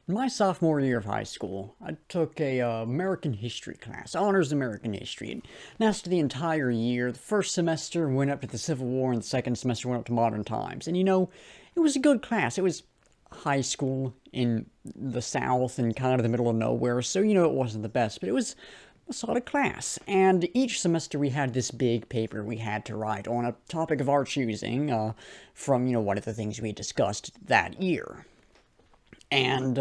My sophomore year of high school, I took a American history class, honors American history. It lasted the entire year. The first semester went up to the Civil War, and the second semester went up to modern times. And it was a good class. It was high school in the South and kind of the middle of nowhere, so it wasn't the best, but it was a solid class. And each semester we had this big paper we had to write on a topic of our choosing from one of the things we discussed that year. And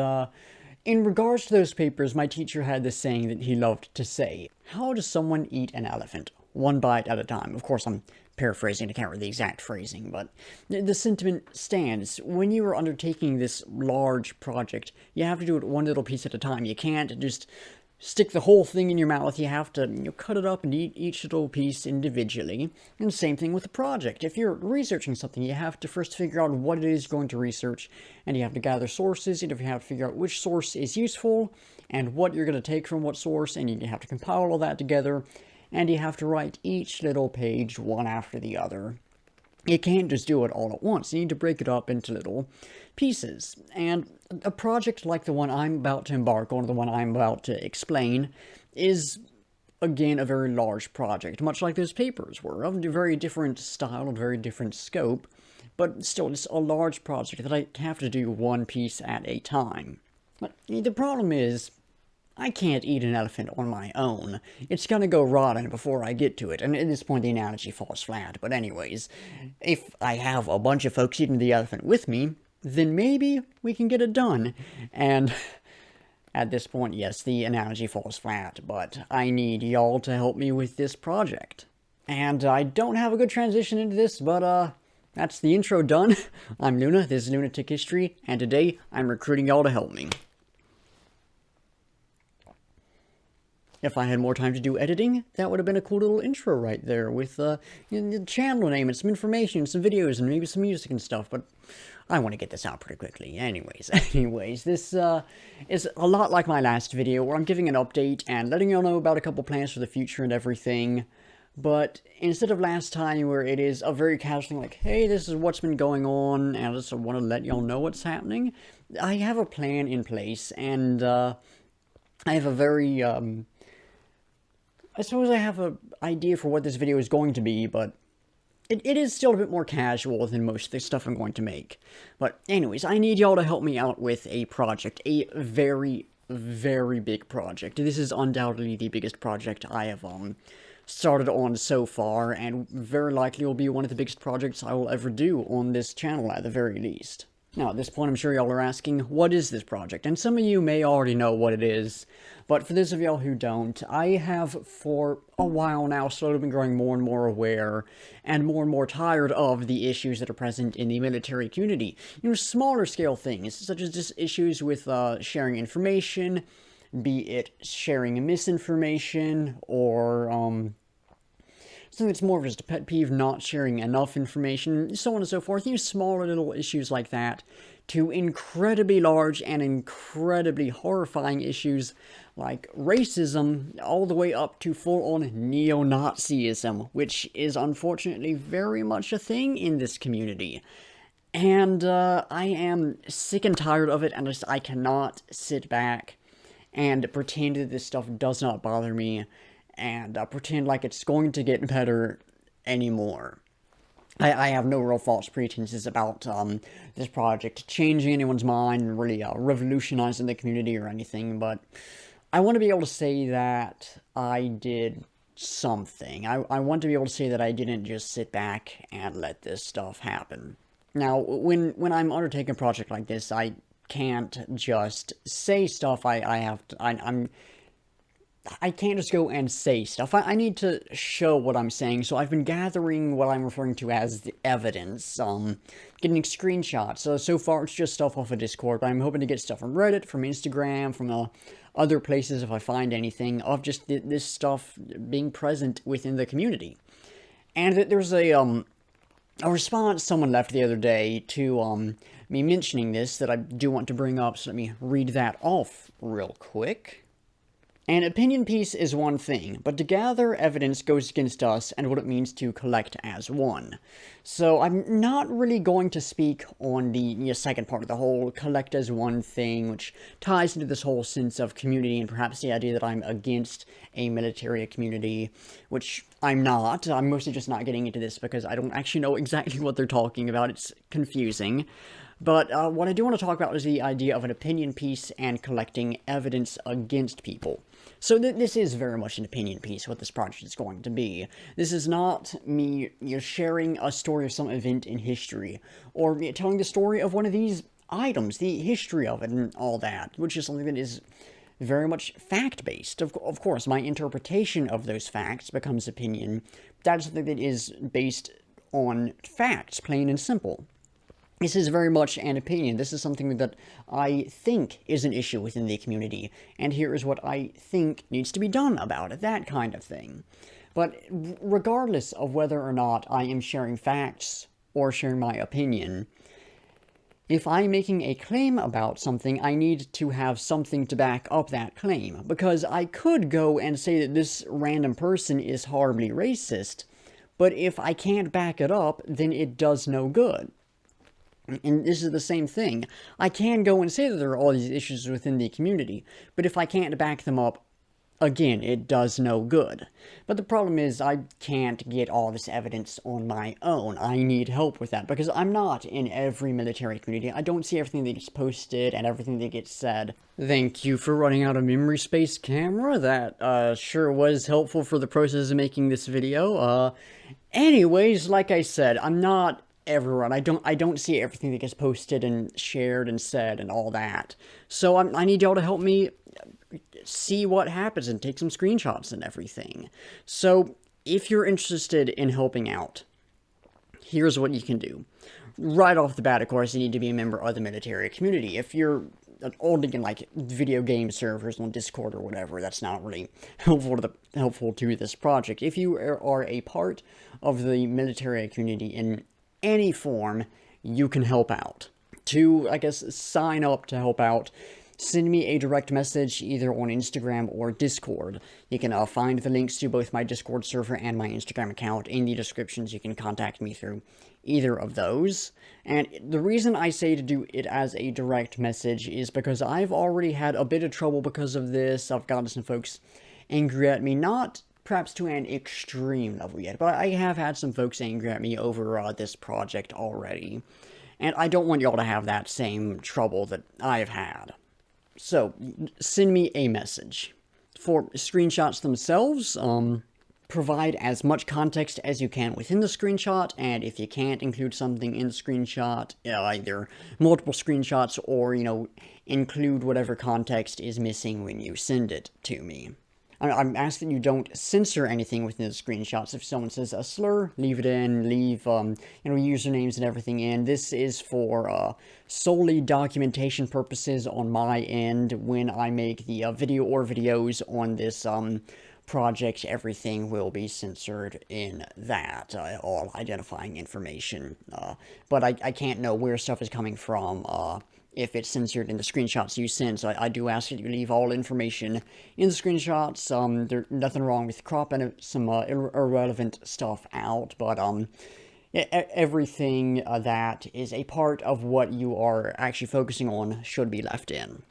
in regards to those papers, my teacher had this saying that he loved to say: "How does someone eat an elephant? One bite at a time." Of course, I'm paraphrasing, I can't read the exact phrasing, but the sentiment stands. When you are undertaking this large project, you have to do it one little piece at a time. You can't just stick the whole thing in your mouth. You have to cut it up and eat each little piece individually. And same thing with the project. If you're researching something, you have to first figure out what it is you're going to research, and you have to gather sources, and you have to figure out which source is useful and what you're going to take from what source, and you have to compile all that together, and you have to write each little page one after the other. You can't just do it all at once. You need to break it up into little pieces. And a project like the one I'm about to embark on, the one I'm about to explain, is, again, a very large project, much like those papers were, of a very different style, a very different scope, but still, it's a large project that I have to do one piece at a time. But the problem is, I can't eat an elephant on my own. It's gonna go rotten before I get to it, and at this point the analogy falls flat. But anyways, if I have a bunch of folks eating the elephant with me, then maybe we can get it done. And at this point, yes, the analogy falls flat, but I need y'all to help me with this project. And I don't have a good transition into this, but that's the intro done. I'm Luna, this is Lunatic History, and today I'm recruiting y'all to help me. If I had more time to do editing, that would have been a cool little intro right there with the channel name and some information, some videos, and maybe some music and stuff, but I want to get this out pretty quickly. Anyways, this is a lot like my last video where I'm giving an update and letting y'all know about a couple plans for the future and everything, but instead of last time where it is a very casual like, hey, this is what's been going on, and I just want to let y'all know what's happening, I have a plan in place, and I have a very, I suppose I have an idea for what this video is going to be, but it is still a bit more casual than most of the stuff I'm going to make. But anyways, I need y'all to help me out with a project, a very, very big project. This is undoubtedly the biggest project I have started on so far, and very likely will be one of the biggest projects I will ever do on this channel at the very least. Now, at this point, I'm sure y'all are asking, what is this project? And some of you may already know what it is, but for those of y'all who don't, I have for a while now slowly been growing more and more aware and more tired of the issues that are present in the military community. Smaller scale things, such as just issues with sharing information, be it sharing misinformation, or something that's more of just a pet peeve, not sharing enough information, so on and so forth. Smaller little issues like that, to incredibly large and incredibly horrifying issues like racism, all the way up to full-on neo-Nazism, which is unfortunately very much a thing in this community. And I am sick and tired of it, and I cannot sit back and pretend that this stuff does not bother me, and pretend like it's going to get better anymore. I have no real false pretenses about this project changing anyone's mind and really revolutionizing the community or anything, but I want to be able to say that I did something. I want to be able to say that I didn't just sit back and let this stuff happen. Now, when I'm undertaking a project like this, I can't just say stuff. I can't just go and say stuff. I need to show what I'm saying, so I've been gathering what I'm referring to as the evidence, getting screenshots. So far, it's just stuff off of Discord, but I'm hoping to get stuff from Reddit, from Instagram, from other places if I find anything, of just this stuff being present within the community. And there's a response someone left the other day to me mentioning this that I do want to bring up, so let me read that off real quick. An opinion piece is one thing, but to gather evidence goes against us and what it means to collect as one. So I'm not really going to speak on the second part of the whole collect as one thing, which ties into this whole sense of community and perhaps the idea that I'm against a militaria community, which I'm not. I'm mostly just not getting into this because I don't actually know exactly what they're talking about. It's confusing. But what I do want to talk about is the idea of an opinion piece and collecting evidence against people. So this is very much an opinion piece, what this project is going to be. This is not me sharing a story of some event in history, or telling the story of one of these items, the history of it and all that, which is something that is very much fact-based. Of course, my interpretation of those facts becomes opinion. That is something that is based on facts, plain and simple. This is very much an opinion. This is something that I think is an issue within the community, and here is what I think needs to be done about it, that kind of thing. But regardless of whether or not I am sharing facts or sharing my opinion, if I'm making a claim about something, I need to have something to back up that claim, because I could go and say that this random person is horribly racist, but if I can't back it up, then it does no good. And this is the same thing. I can go and say that there are all these issues within the community, but if I can't back them up, again, it does no good. But the problem is I can't get all this evidence on my own. I need help with that, because I'm not in every military community. I don't see everything that gets posted and everything that gets said. Thank you for running out of memory space, camera. That sure was helpful for the process of making this video. Anyways, like I said, I'm not everyone. I don't see everything that gets posted and shared and said and all that. So I need y'all to help me see what happens and take some screenshots and everything. So if you're interested in helping out, here's what you can do. Right off the bat, of course, you need to be a member of the military community. If you're only in like video game servers on Discord or whatever, that's not really helpful to this project. If you are a part of the military community in any form, you can help out. To, I guess, sign up to help out, send me a direct message either on Instagram or Discord. You can find the links to both my Discord server and my Instagram account in the descriptions. You can contact me through either of those. And the reason I say to do it as a direct message is because I've already had a bit of trouble because of this. I've gotten some folks angry at me, not perhaps to an extreme level yet, but I have had some folks angry at me over this project already, and I don't want y'all to have that same trouble that I've had. So, send me a message. For screenshots themselves, provide as much context as you can within the screenshot, and if you can't include something in the screenshot, either multiple screenshots or, include whatever context is missing when you send it to me. I'm asking you don't censor anything within the screenshots. If someone says a slur, leave it in, leave, usernames and everything in. This is for, solely documentation purposes on my end. When I make the, video or videos on this, project, everything will be censored in that, all identifying information. But I can't know where stuff is coming from, if it's censored in the screenshots you send, so I do ask that you leave all information in the screenshots. There's nothing wrong with cropping some irrelevant stuff out, but everything that is a part of what you are actually focusing on should be left in.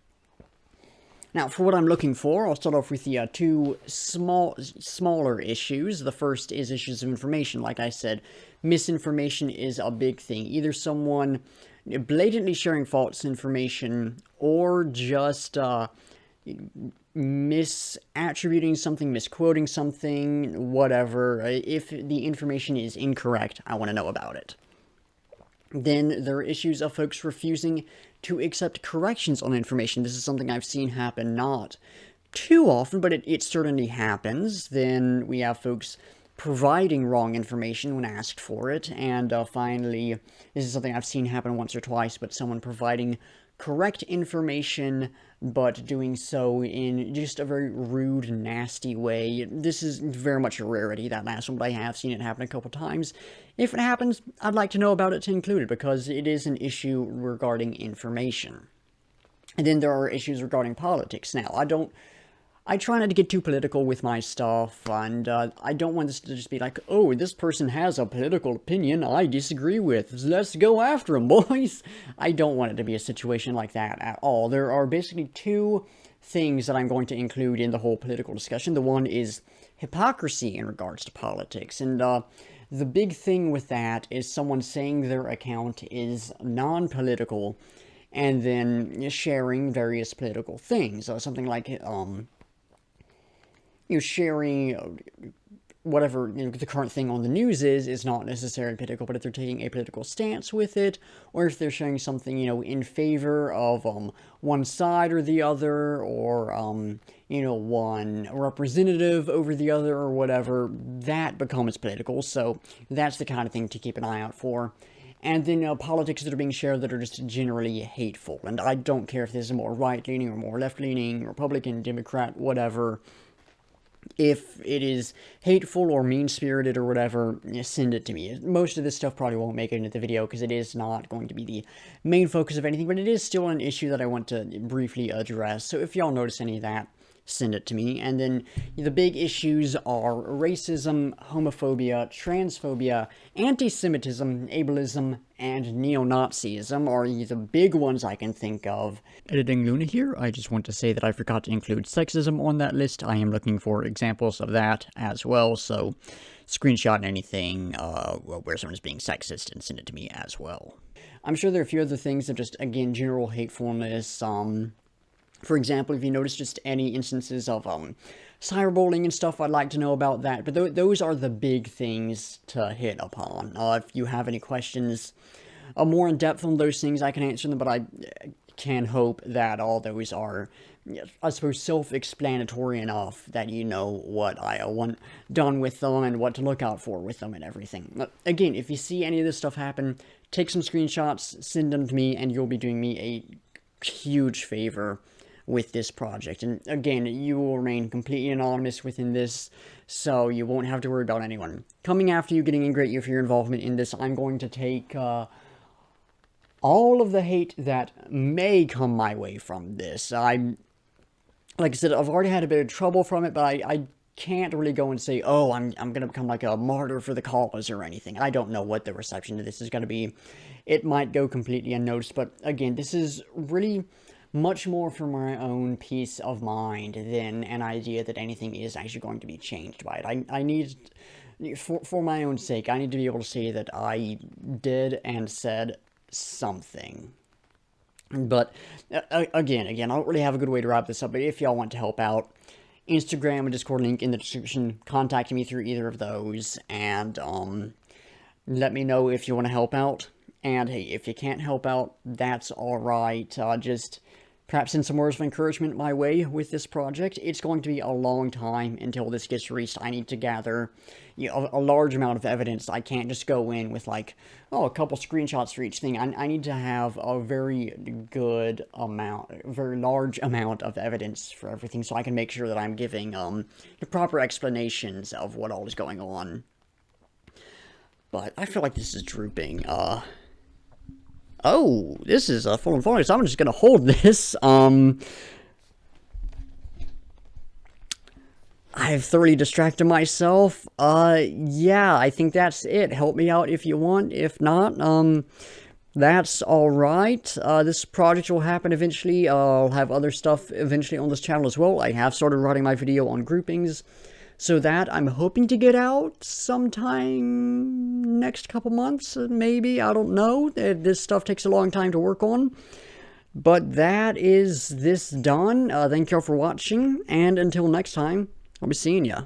Now, for what I'm looking for, I'll start off with the two smaller issues. The first is issues of information. Like I said, misinformation is a big thing. Either someone blatantly sharing false information, or just misattributing something, misquoting something, whatever. If the information is incorrect, I want to know about it. Then there are issues of folks refusing to accept corrections on information. This is something I've seen happen not too often, but it certainly happens. Then we have folks providing wrong information when asked for it, and finally, this is something I've seen happen once or twice, but someone providing correct information, but doing so in just a very rude, nasty way. This is very much a rarity, that last one, but I have seen it happen a couple times. If it happens, I'd like to know about it to include it, because it is an issue regarding information. And then there are issues regarding politics. Now, I try not to get too political with my stuff, and I don't want this to just be like, oh, this person has a political opinion I disagree with. Let's go after him, boys. I don't want it to be a situation like that at all. There are basically two things that I'm going to include in the whole political discussion. The one is hypocrisy in regards to politics, and the big thing with that is someone saying their account is non-political and then sharing various political things. Something like, sharing whatever the current thing on the news is not necessarily political, but if they're taking a political stance with it, or if they're sharing something, in favor of one side or the other, or, one representative over the other or whatever, that becomes political, so that's the kind of thing to keep an eye out for. And then politics that are being shared that are just generally hateful, and I don't care if this is more right-leaning or more left-leaning, Republican, Democrat, whatever. If it is hateful or mean-spirited or whatever, send it to me. Most of this stuff probably won't make it into the video because it is not going to be the main focus of anything, but it is still an issue that I want to briefly address. So if y'all notice any of that, send it to me. And then the big issues are racism, homophobia, transphobia, anti-Semitism, ableism, and neo-Nazism are the big ones I can think of. Editing Luna here, I just want to say that I forgot to include sexism on that list. I am looking for examples of that as well, so screenshot anything where someone is being sexist and send it to me as well. I'm sure there are a few other things that just, again, general hatefulness, for example, if you notice just any instances of cyberbullying and stuff, I'd like to know about that. But those are the big things to hit upon. If you have any questions more in depth on those things, I can answer them. But I can hope that all those are, I suppose, self-explanatory enough that you know what I want done with them and what to look out for with them and everything. Again, if you see any of this stuff happen, take some screenshots, send them to me, and you'll be doing me a huge favor with this project. And again, you will remain completely anonymous within this, so you won't have to worry about anyone coming after you, getting angry at you for your involvement in this. I'm going to take all of the hate that may come my way from this. Like I said, I've already had a bit of trouble from it, but I can't really go and say, oh, I'm gonna become like a martyr for the cause or anything. I don't know what the reception to this is gonna be. It might go completely unnoticed, but again, this is really much more for my own peace of mind than an idea that anything is actually going to be changed by it. I need, for my own sake, I need to be able to say that I did and said something. But, again, I don't really have a good way to wrap this up, but if y'all want to help out, Instagram and Discord link in the description, contact me through either of those, and, let me know if you want to help out. And, hey, if you can't help out, that's alright. Just perhaps send some words of encouragement my way with this project. It's going to be a long time until this gets released. I need to gather a large amount of evidence. I can't just go in with, like, a couple screenshots for each thing. I need to have a very large amount of evidence for everything so I can make sure that I'm giving the proper explanations of what all is going on. But I feel like this is drooping. Oh, this is full and full, so I'm just gonna hold this. I've thoroughly distracted myself. Yeah, I think that's it. Help me out if you want. If not, that's alright. This project will happen eventually. I'll have other stuff eventually on this channel as well. I have started writing my video on groupings, so that I'm hoping to get out sometime next couple months, maybe. I don't know. This stuff takes a long time to work on. But that is this done. Thank y'all for watching, and until next time, I'll be seeing ya.